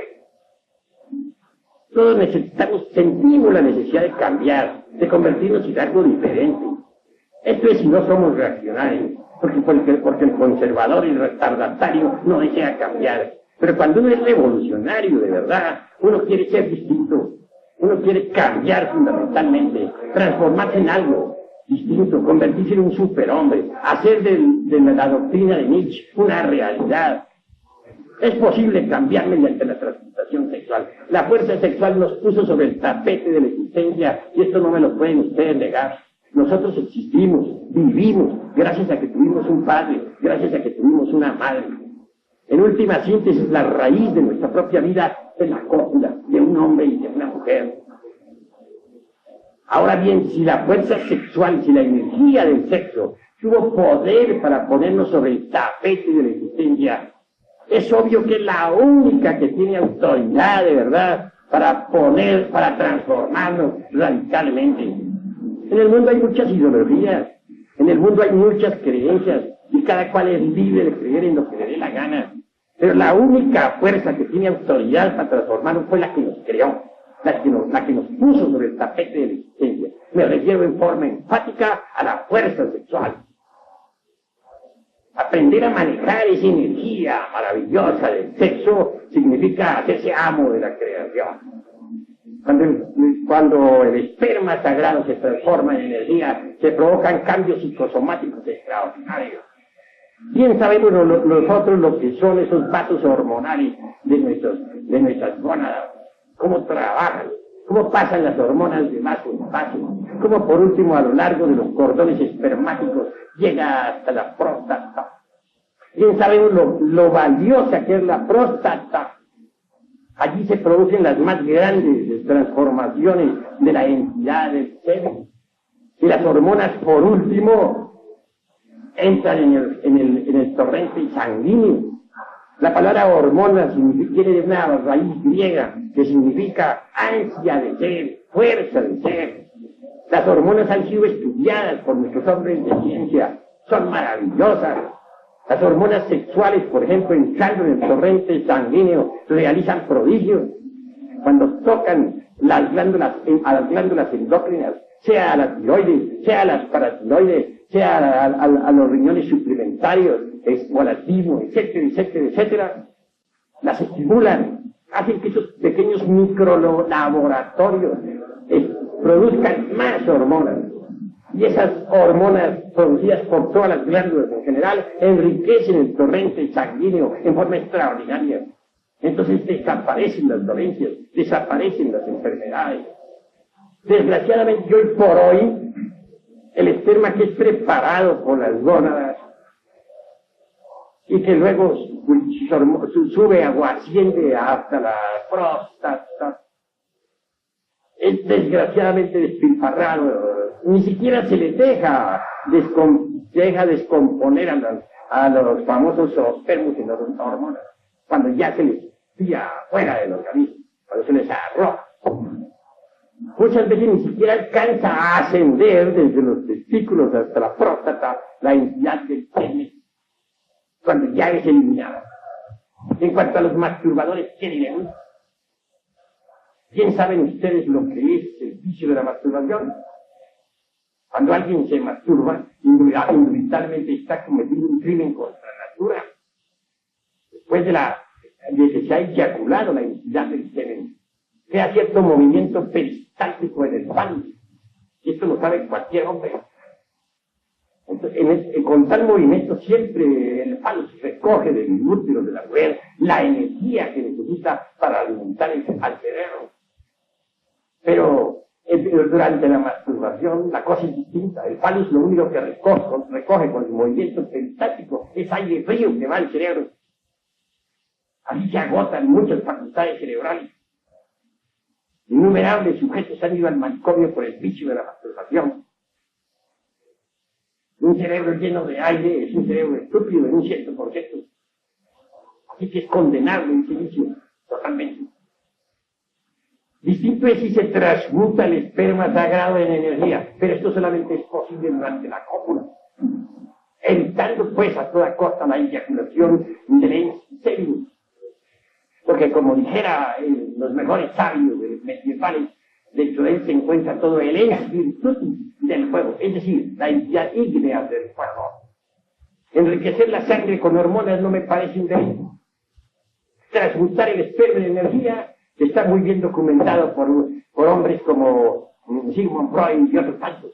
Todos sentimos la necesidad de cambiar, de convertirnos en algo diferente. Esto es si no somos reaccionarios, porque el conservador y el retardatario no desea cambiar. Pero cuando uno es revolucionario de verdad, uno quiere ser distinto, uno quiere cambiar fundamentalmente, transformarse en algo distinto, convertirse en un superhombre, hacer de la doctrina de Nietzsche una realidad. Es posible cambiar mediante la transmutación sexual. La fuerza sexual nos puso sobre el tapete de la existencia y esto no me lo pueden ustedes negar. Nosotros existimos, vivimos, gracias a que tuvimos un padre, gracias a que tuvimos una madre. En última síntesis, la raíz de nuestra propia vida es la cópula de un hombre y de una mujer. Ahora bien, si la fuerza sexual, si la energía del sexo tuvo poder para ponernos sobre el tapete de la existencia, es obvio que es la única que tiene autoridad de verdad para transformarnos radicalmente. En el mundo hay muchas ideologías, en el mundo hay muchas creencias, y cada cual es libre de creer en lo que le dé la gana. Pero la única fuerza que tiene autoridad para transformarnos fue la que nos creó, la que nos puso sobre el tapete de la existencia. Me refiero en forma enfática a la fuerza sexual. Aprender a manejar esa energía maravillosa del sexo significa hacerse amo de la creación. Cuando el esperma sagrado se transforma en energía, se provocan cambios psicosomáticos extraordinarios. Bien sabemos nosotros lo que son esos vasos hormonales de nuestras gónadas, cómo trabajan, cómo pasan las hormonas de vaso en vaso, cómo por último a lo largo de los cordones espermáticos llega hasta la próstata. Bien sabemos lo valiosa que es la próstata. Allí se producen las más grandes transformaciones de la entidad del ser. Y las hormonas, por último, entran en el torrente sanguíneo. La palabra hormona viene de una raíz griega que significa ansia de ser, fuerza de ser. Las hormonas han sido estudiadas por nuestros hombres de ciencia. Son maravillosas. Las hormonas sexuales, por ejemplo, entrando en el torrente sanguíneo, realizan prodigios. Cuando tocan a las glándulas endócrinas, sea a la tiroides, sea a las paratiroides, sea a los riñones suplementarios, esmolatismo, etcétera, etcétera, etcétera, las estimulan, hacen que esos pequeños microlaboratorios produzcan más hormonas. Y esas hormonas producidas por todas las glándulas en general enriquecen el torrente sanguíneo en forma extraordinaria. Entonces desaparecen las dolencias, desaparecen las enfermedades. Desgraciadamente hoy por hoy, el esperma que es preparado por las gónadas y que luego sube o asciende hasta la próstata, es desgraciadamente despilfarrado, ni siquiera se les deja descomponer a los famosos espermos y las hormonas, cuando ya se les tira fuera del organismo, cuando se les arroja. Muchas veces ni siquiera alcanza a ascender desde los testículos hasta la próstata la entidad del pene, cuando ya es eliminada. En cuanto a los masturbadores, ¿qué diremos? ¿Bien saben ustedes lo que es el vicio de la masturbación? Cuando alguien se masturba, inevitablemente está cometiendo un crimen contra la natura. Después de que se ha eyaculado la entidad del semen, crea cierto movimiento peristáltico en el palo. Y esto lo sabe cualquier hombre. Entonces, con tal movimiento siempre el palo se recoge del útero de la mujer la energía que necesita para alimentar al cerebro. Pero durante la masturbación la cosa es distinta. El palo lo único que recoge con el movimiento peristático es aire frío que va al cerebro. Así se agotan muchas facultades cerebrales. Innumerables sujetos han ido al manicomio por el vicio de la masturbación. Un cerebro lleno de aire es un cerebro estúpido en un 100%. Así que es condenable ese vicio, totalmente. Distinto es si se transmuta el esperma sagrado en energía, pero esto solamente es posible durante la cópula, evitando pues a toda costa la eyaculación del enserius. Porque como dijera los mejores sabios medievales, dentro de él se encuentra todo el espíritu del fuego, es decir, la entidad ígnea del fuego. Enriquecer la sangre con hormonas no me parece un delito. Transmutar el esperma en energía está muy bien documentado por hombres como Sigmund Freud y otros tantos.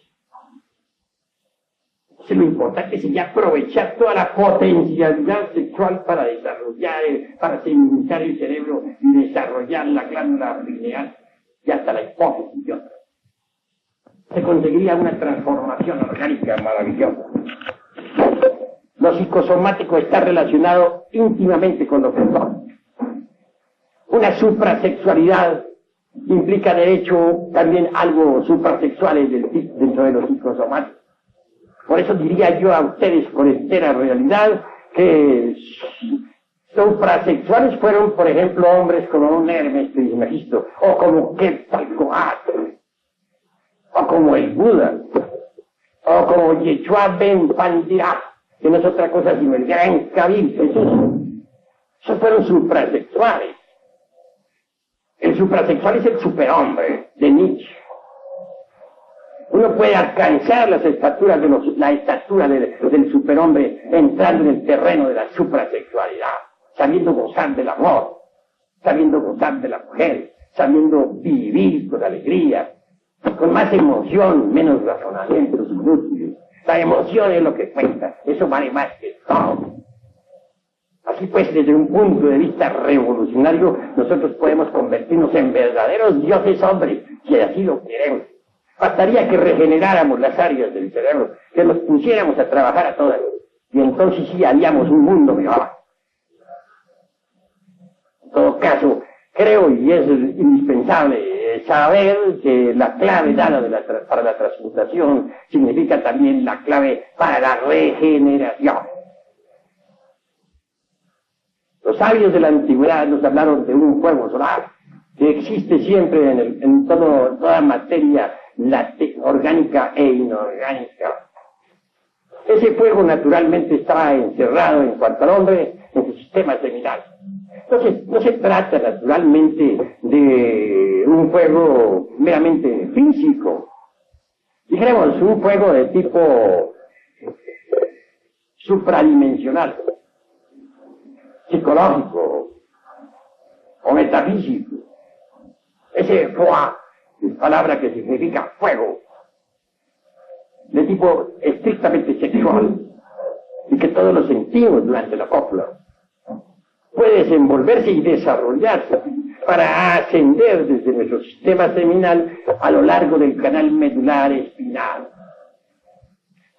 Lo importante sería aprovechar toda la potencialidad sexual para desarrollar, para seminizar el cerebro y desarrollar la glándula pineal y hasta la hipófisis y otras. Se conseguiría una transformación orgánica maravillosa. Lo psicosomático está relacionado íntimamente con lo sexual. Una suprasexualidad implica de hecho también algo suprasexual dentro de lo psicosomático. Por eso diría yo a ustedes con entera realidad que suprasexuales fueron, por ejemplo, hombres como un Hermes Trismegisto, o como Quetzalcóatl, o como el Buda, o como Yeshua Ben Pandira, que no es otra cosa sino el gran Kabil Jesús. Esos fueron suprasexuales. El suprasexual es el superhombre de Nietzsche. Uno puede alcanzar la estatura del superhombre entrando en el terreno de la suprasexualidad, sabiendo gozar del amor, sabiendo gozar de la mujer, sabiendo vivir con alegría, con más emoción, menos razonamientos inútiles. La emoción es lo que cuenta, eso vale más que todo. Así pues, desde un punto de vista revolucionario, nosotros podemos convertirnos en verdaderos dioses hombres, si así lo queremos. Bastaría que regeneráramos las áreas del cerebro, que nos pusiéramos a trabajar a todas, y entonces sí haríamos un mundo mejor. En todo caso, creo y es indispensable saber que la clave dada para la transmutación significa también la clave para la regeneración. Los sabios de la antigüedad nos hablaron de un fuego solar que existe siempre en toda materia orgánica e inorgánica. Ese fuego naturalmente está encerrado en cuanto al hombre en su sistema seminal. Entonces, no se trata naturalmente de un fuego meramente físico. Dijéramos, un fuego de tipo supradimensional, psicológico o metafísico. Ese foi es palabra que significa fuego, de tipo estrictamente sexual, y que todos lo sentimos durante la cópula. Puede desenvolverse y desarrollarse para ascender desde nuestro sistema seminal a lo largo del canal medular espinal.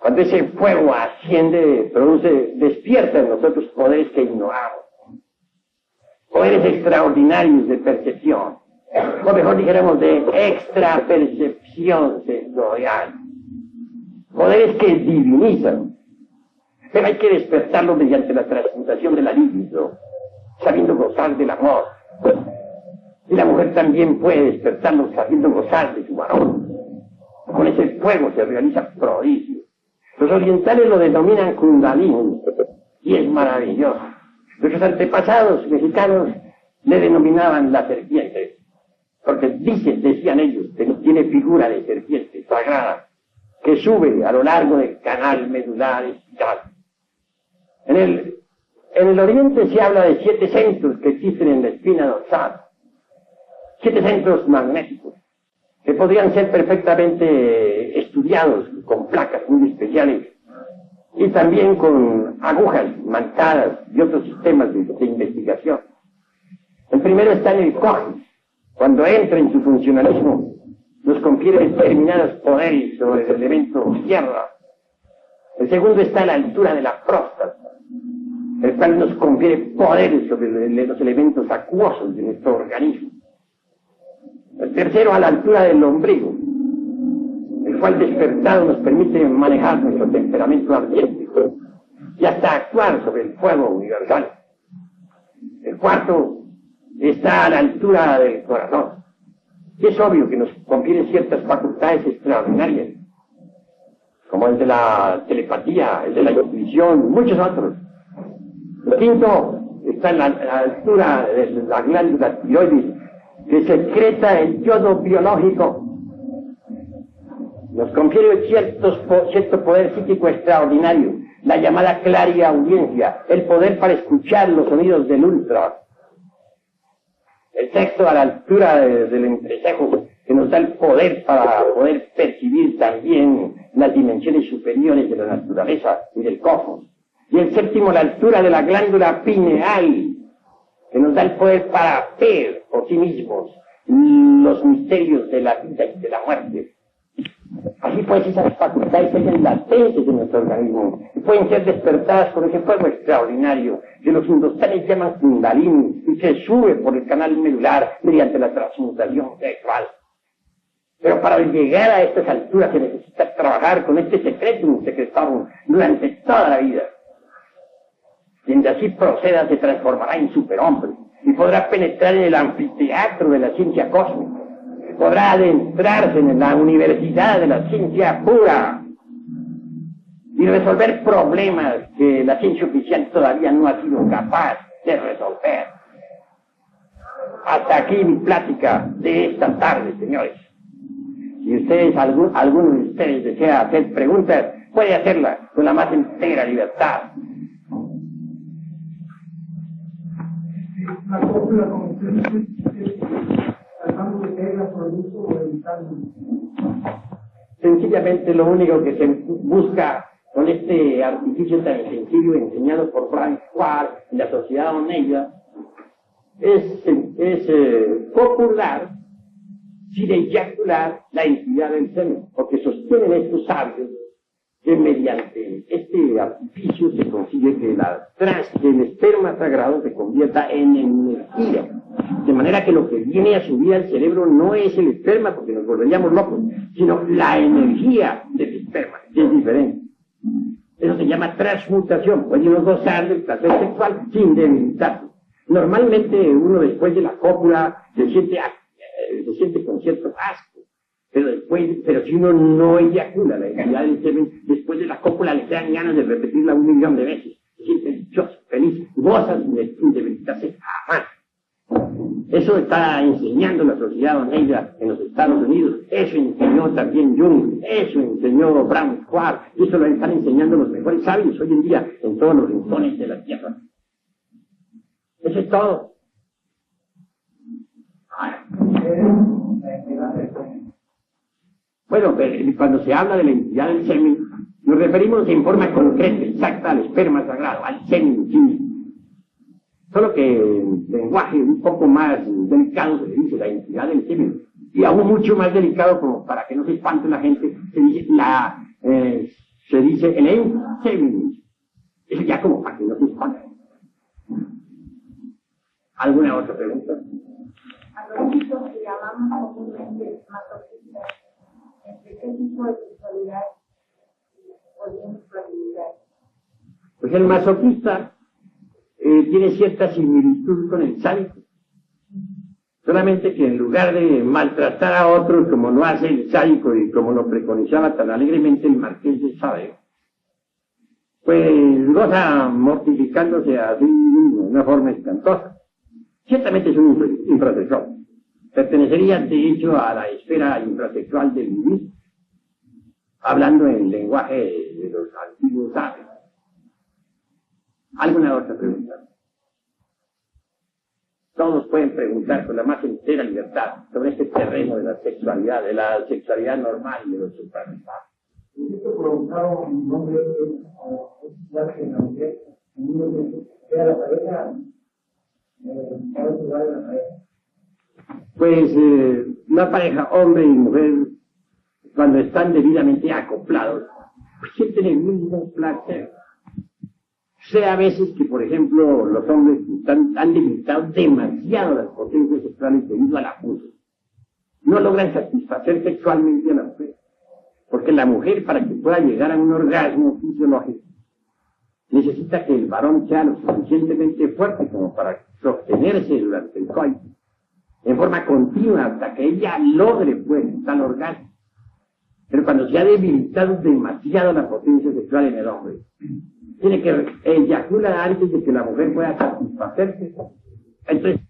Cuando ese fuego asciende, despierta en nosotros poderes que ignoramos, poderes extraordinarios de percepción, o mejor dijéramos de extrapercepción sensorial, poderes que divinizan, pero hay que despertarlo mediante la transmutación de la libido, sabiendo gozar del amor. Y la mujer también puede despertarlo sabiendo gozar de su varón. Con ese fuego se realiza prodigio. Los orientales lo denominan Kundalini, y es maravilloso. Nuestros antepasados mexicanos le denominaban la serpiente, porque decían ellos, que tiene figura de serpiente sagrada, que sube a lo largo del canal medular espinal. En el oriente se habla de 7 centros que existen en la espina dorsal, 7 centros magnéticos, que podrían ser perfectamente estudiados con placas muy especiales y también con agujas manchadas y otros sistemas de investigación. El primero está en el coxis. Cuando entra en su funcionalismo, nos confiere determinados poderes sobre el elemento tierra. El segundo está a la altura de la próstata, el cual nos confiere poderes sobre los elementos acuosos de nuestro organismo. El tercero a la altura del ombligo, el cual despertado nos permite manejar nuestro temperamento ardiente y hasta actuar sobre el fuego universal. El cuarto está a la altura del corazón, y es obvio que nos confiere ciertas facultades extraordinarias, como el de la telepatía, el de la intuición, muchos otros. El quinto está a la altura de la glándula tiroides, que secreta el yodo biológico. Nos confiere cierto poder psíquico extraordinario, la llamada clariaudiencia, el poder para escuchar los sonidos del ultra. El sexto a la altura del entrecejo, que nos da el poder para poder percibir también las dimensiones superiores de la naturaleza y del cosmos. Y el séptimo a la altura de la glándula pineal, que nos da el poder para ver por sí mismos los misterios de la vida y de la muerte. Así pues, esas facultades son latentes en nuestro organismo y pueden ser despertadas por ese fuego extraordinario que los hindustanes llaman Kundalini y que sube por el canal medular mediante la transmutación sexual. Pero para llegar a estas alturas se necesita trabajar con este secreto secretorum durante toda la vida. Quien de así proceda se transformará en superhombre y podrá penetrar en el anfiteatro de la ciencia cósmica. Podrá adentrarse en la universidad de la ciencia pura y resolver problemas que la ciencia oficial todavía no ha sido capaz de resolver. Hasta aquí mi plática de esta tarde, señores. Si ustedes, alguno de ustedes desea hacer preguntas, puede hacerla con la más entera libertad. La cópula, como usted dice, tratando de caerla por el uso o evitando. Sencillamente lo único que se busca con este artificio tan sencillo enseñado por Frank Ward y la sociedad Oneida es popular sin eyacular la entidad del semen, porque sostienen estos sabios que mediante este artificio se consigue que el esperma sagrado se convierta en energía, de manera que lo que viene a subir al cerebro no es el esperma, porque nos volveríamos locos, sino la energía del esperma, que es diferente. Eso se llama transmutación. Puede uno gozar del placer sexual sin debilitarlo. Normalmente uno después de la cópula se siente con cierto asco, pero si uno no eyacula la entidad del semen, después de la cópula le dan ganas de repetirla 1.000.000 de veces. Se siente dichoso, feliz, goza sin debilitarse jamás. Eso está enseñando la sociedad negra en los Estados Unidos, eso enseñó también Jung, eso enseñó Brown Schwartz, eso lo están enseñando los mejores sabios hoy en día en todos los rincones de la tierra. Eso es todo. Bueno, cuando se habla de la entidad del semen, nos referimos en forma concreta, exacta, al esperma sagrado, al semen químico. Solo que en lenguaje un poco más delicado se le dice la entidad del semen, y aún mucho más delicado, como para que no se espante la gente, se dice el semen. Eso ya como para que no se espante. ¿Alguna otra pregunta? A los chicos que llamamos comúnmente masoquistas, ¿entre qué tipo de sexualidad o de sexualidad? Pues el masoquista tiene cierta similitud con el sádico, solamente que en lugar de maltratar a otros como lo hace el sádico y como lo preconizaba tan alegremente el Marqués de Sade, pues goza mortificándose así de una forma espantosa. Ciertamente es un infrasexual. Pertenecería, de hecho, a la esfera infrasexual del budismo, hablando en lenguaje de los antiguos sabios. ¿Alguna otra pregunta? Todos pueden preguntar con la más entera libertad sobre este terreno de la sexualidad normal y de los supranaturales. Esto provocaba un nombre ya que en la mujer, en un momento, era la pareja, para jugar en la pareja. Pues una pareja, hombre y mujer, cuando están debidamente acoplados, pues sienten el mismo placer. Sea a veces que, por ejemplo, los hombres han debilitado demasiado las potencias sexuales debido al abuso. No logran satisfacer sexualmente a la mujer. Porque la mujer, para que pueda llegar a un orgasmo fisiológico, necesita que el varón sea lo suficientemente fuerte como para sostenerse durante el coito, en forma continua, hasta que ella logre, pues, tal orgasmo. Pero cuando se ha debilitado demasiado la potencia sexual en el hombre, tiene que eyacular antes de que la mujer pueda satisfacerse. Entonces,